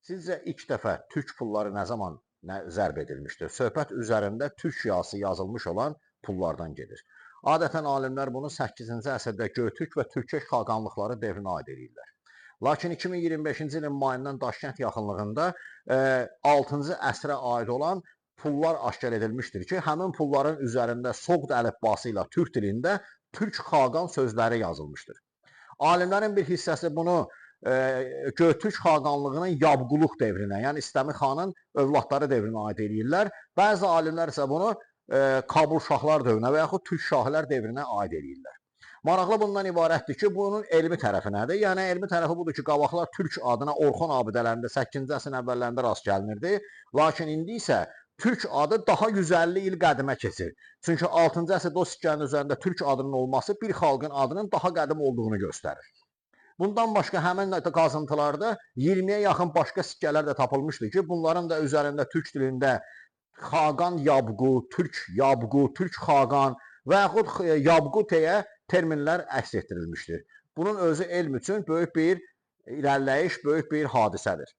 Sizcə ilk dəfə türk pulları nə zaman zərb edilmişdir? Söhbət üzərində türk yazısı yazılmış olan pullardan gedir. Adətən alimlər bunu 8-ci əsrdə Göytürk və Türkeş xaqanlıqları devrinə aid edirlər. Lakin 2025-ci ilin mayından Daşkənd yaxınlığında 6-cı əsrə aid olan pullar aşkar edilmişdir ki, həmin pulların üzərində Soqd əlifbası ilə türk dilində türk xaqan sözləri yazılmışdır. Alimlərin bir hissəsi bunu Göytürk xaqanlığının Yabquluq devrinə, yəni İstəmi xanın övladları devrinə aid edirlər. Bəzi alimlər isə bunu Qabulşahlar dövrünə və yaxud Türk şahilər devrinə aid edirlər. Maraqlı bundan ibarətdir ki, bunun elmi tərəfi nədir? Yəni elmi tərəfi budur ki, qabaqlar türk adına Orxon abidələrində 8-ci əsrin əvvəllərində rast gəlinirdi. Lakin indi isə türk adı daha 150 il qədimə keçir. Çünki 6-cı əsrdə o sikkənin üzərində türk adının olması bir xalqın adının daha qədim olduğunu göstərir. Bundan başqa həmin qazıntılarda 20-yə yaxın başqa sikkələr də tapılmışdı ki, bunların da üzərində türk dilində Xaqan Yabqu, Türk Xaqan və yaxud Yabquteyə terminlər əks etdirilmişdir. Bunun özü elm üçün böyük bir irəliləyiş, böyük bir hadisədir.